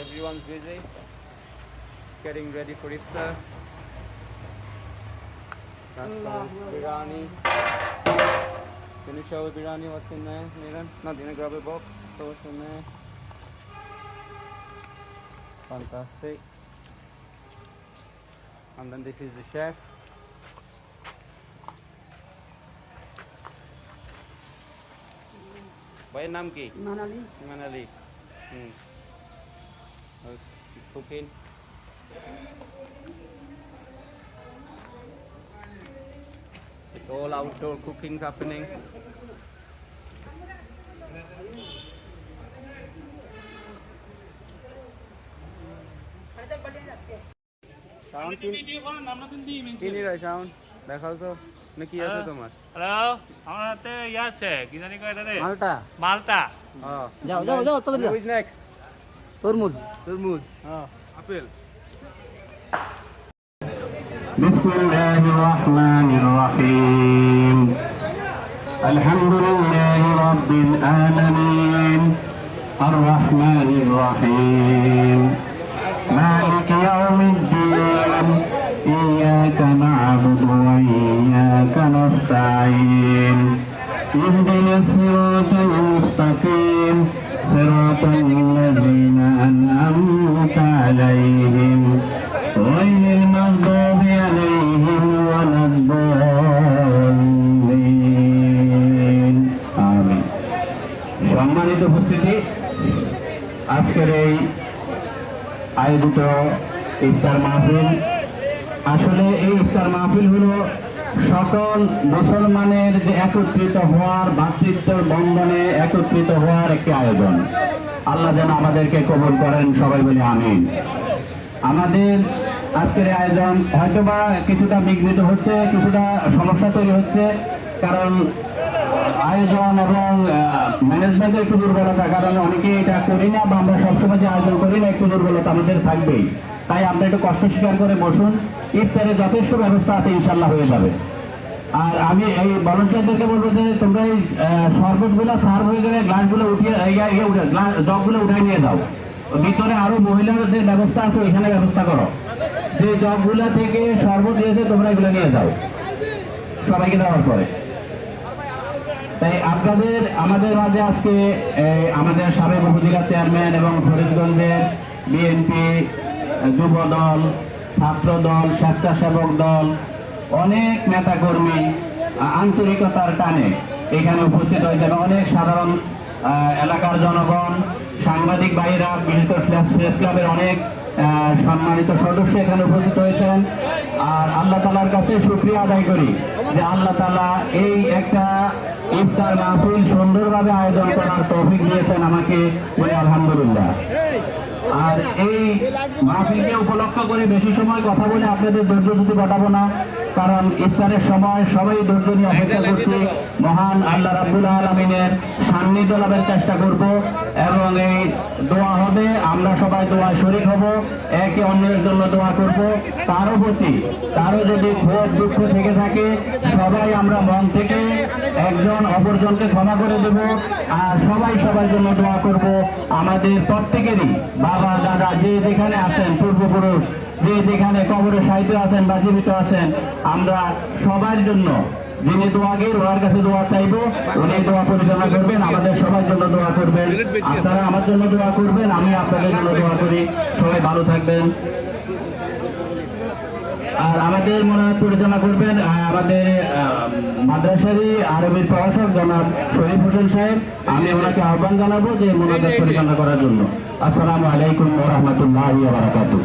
Everyone's busy getting ready for iftar. Biryani. Can you show biryani what's in there, Niran? No, didn't grab a box. So what's in there? Fantastic. And then this is the chef. Bhaiya naam ki? Manali. Manali. He's cooking. It's all outdoor cooking happening. Sound কি রে sound দেখাও তো না কি আছে তোমার hello আমার হাতে ইয়া আছে কি জানি কয় এটা রে মালটা। মালটা হ্যাঁ যাও যাও যাও তাড়াতাড়ি যাও। Who is next? তরমুজ। তরমুজ হ্যাঁ আপেল بسم الله الرحمن الرحيم الحمد لله رب العالمين الرحمن الرحيم مالك يوم الدين إياك نعبد وإياك نستعين اهدنا الصراط المستقيم صراط الذين أنعمت عليهم غير المغضوب عليهم ولا الضالين آمين সম্মানিত উপস্থিতি আজকের এই আয়োজিত ইফতার মাহফিল আসলে এই ইফতার মাহফিল হলো সকল মুসলমানের যে একত্রিত হওয়ার ভাতৃত্বের বন্ধনে একত্রিত হওয়ার একটি আয়োজন আল্লাহ যেন আমাদেরকে কবুল করেন সবাই বলে আমিন আমাদের আজকের আয়োজন হয়তোবা কিছুটা বিঘ্নিত হচ্ছে কিছুটা সমস্যা তৈরি হচ্ছে কারণ আয়োজন এবং ম্যানেজমেন্টের একটু দুর্বলতার কারণে অনেকে এটা করি না বা আমরা সবসময় যে আয়োজন করি না একটু দুর্বলতা আমাদের থাকবেই তাই আমরা একটু কষ্ট স্বীকার করে বসুন ইফতারের যথেষ্ট ব্যবস্থা আছে ইনশাল্লাহ হয়ে যাবে আর আমি এই ভলান্টিয়ারদেরকে বলবো যে তোমরা এই শরবতগুলো সার্ভ হয়ে গেলে গ্লাসগুলো উঠিয়ে জগগুলো উঠাই নিয়ে যাও ভিতরে আরো মহিলাদের ব্যবস্থা আছে ওইখানে ব্যবস্থা করো যে জগগুলা থেকে শরবত দিয়েছে তোমরা এগুলো নিয়ে যাও সবাইকে দেওয়ার পরে তাই আপনাদের আমাদের মাঝে আজকে আমাদের সাবেক উপজেলা চেয়ারম্যান এবং ফরিদগঞ্জের বিএনপি যুব দল ছাত্র দল স্বেচ্ছাসেবক দল অনেক নেতাকর্মী আন্তরিকতার টানে এখানে উপস্থিত হয়ে যাবে অনেক সাধারণ এলাকার জনগণ সাংবাদিক ভাইরা বিশেষ করে প্রেস ক্লাবের অনেক সম্মানিত সদস্য এখানে উপস্থিত হয়েছেন আর আল্লাহ তাআলার কাছে শুকরিয়া আদায় করি যে আল্লাহ তাআলা এই একটা ইফতার মাহফিল সুন্দরভাবে আয়োজন করার তৌফিক দিয়েছেন আমাকে বলে আলহামদুলিল্লাহ আর এই মাহফিলকে উপলক্ষ করে বেশি সময় কথা বলে আপনাদের ধৈর্য যদি ঘটাবো না কারণ ইফতারের সময় সবাই ধৈর্য নিয়ে অপেক্ষা করছি মহান আল্লাহ রাব্বুল আলামিনের সান্নিধ্য লাভের চেষ্টা করব এবং এই দোয়া হবে আমরা সবাই দোয়ায় শরীক হব একে অন্যের জন্য দোয়া করব কারো প্রতি কারো যদি ক্ষোভ দুঃখ থেকে থাকে সবাই আমরা মন থেকে একজন অপরজনকে ক্ষমা করে দেব আর সবাই সবার জন্য দোয়া করব আমাদের প্রত্যেকেরই বাবা দাদা যে যেখানে আছেন পূর্বপুরুষ যে যেখানে কবরে সাহিত্য আছেন বা জীবিত আছেন আমরা সবার জন্য যিনি দোয়াগের ওনার কাছে দোয়া চাইবো উনি দোয়া পরিচালনা করবেন আমাদের সবার জন্য দোয়া করবেন আপনারা আমার জন্য দোয়া করবেন আমি আপনাদের জন্য দোয়া করি সবাই ভালো থাকবেন আর আমাদের মোনাজাত পরিচালনা করবেন আমাদের মাদ্রাসারই আরবির প্রভাষক জনাব শরীফ হোসেন সাহেব আমি ওনাকে আহ্বান জানাবো যে মোনাজাত পরিচালনা করার জন্য আসসালামু আলাইকুম ওয়া রাহমাতুল্লাহি ওয়া বারাকাতুহু